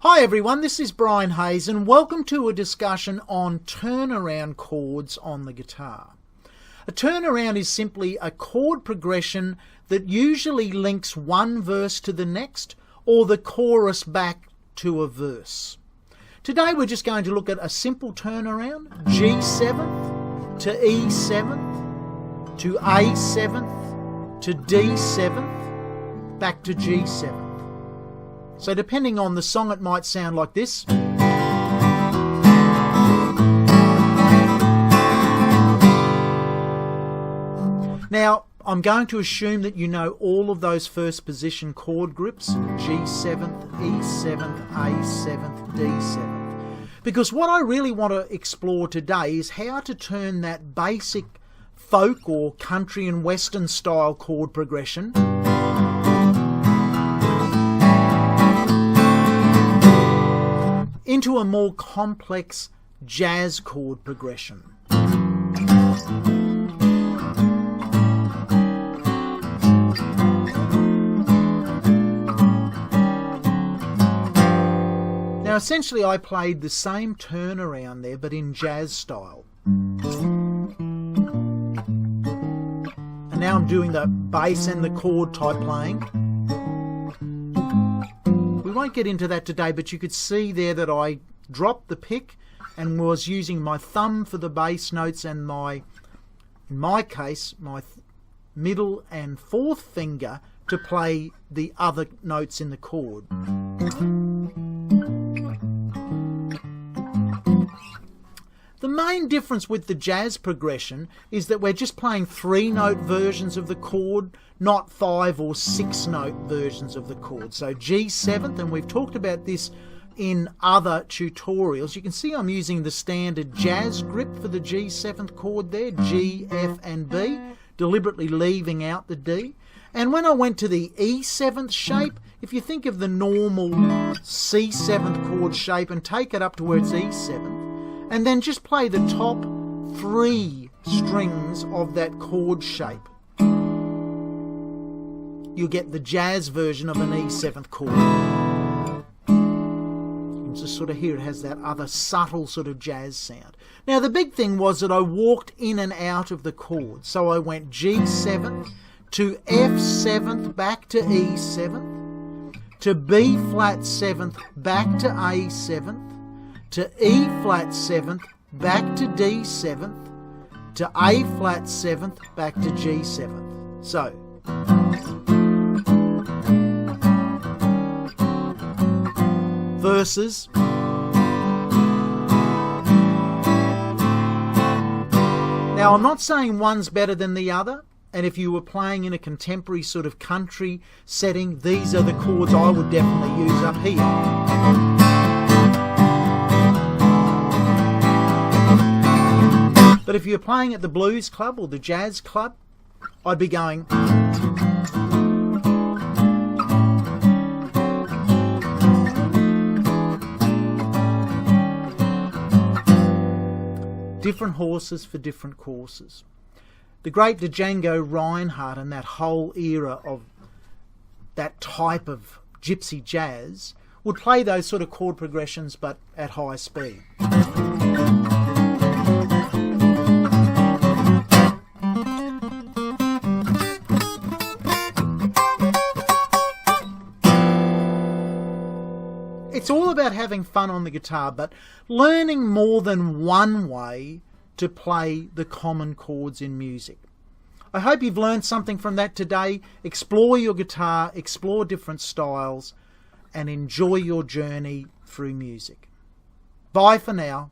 Hi everyone, this is Brian Hayes and welcome to a discussion on turnaround chords on the guitar. A turnaround is simply a chord progression that usually links one verse to the next or the chorus back to a verse. Today we're just going to look at a simple turnaround, G7th to E7th to A7th to D7th back to G7th. So depending on the song it might sound like this. Now I'm going to assume that you know all of those first position chord grips, G7th, E7th, A7th, D7th. Because what I really want to explore today is how to turn that basic folk or country and western style chord progression into a more complex jazz chord progression. Now essentially I played the same turnaround there but in jazz style. And now I'm doing the bass and the chord type playing. We won't get into that today, but you could see there that I dropped the pick and was using my thumb for the bass notes and in my case, my middle and fourth finger to play the other notes in the chord. The main difference with the jazz progression is that we're just playing 3-note versions of the chord, not 5 or 6-note versions of the chord. So G7th, and we've talked about this in other tutorials. You can see I'm using the standard jazz grip for the G7th chord there, G, F and B, deliberately leaving out the D. And when I went to the E7th shape, if you think of the normal C7th chord shape and take it up to where it's E7th, and then just play the top 3 strings of that chord shape, you'll get the jazz version of an E7th chord. You can just sort of hear it has that other subtle sort of jazz sound. Now the big thing was that I walked in and out of the chord. So I went G7th to F7th back to E7th, to B flat 7th back to A7th, to E flat 7th back to D7th, to A flat 7th back to G7th. So verses. Now I'm not saying one's better than the other, and if you were playing in a contemporary sort of country setting, these are the chords I would definitely use up here. But if you're playing at the blues club or the jazz club, I'd be going different horses for different courses. The great Django Reinhardt and that whole era of that type of gypsy jazz would play those sort of chord progressions but at high speed. It's all about having fun on the guitar, but learning more than one way to play the common chords in music. I hope you've learned something from that today. Explore your guitar, explore different styles, and enjoy your journey through music. Bye for now.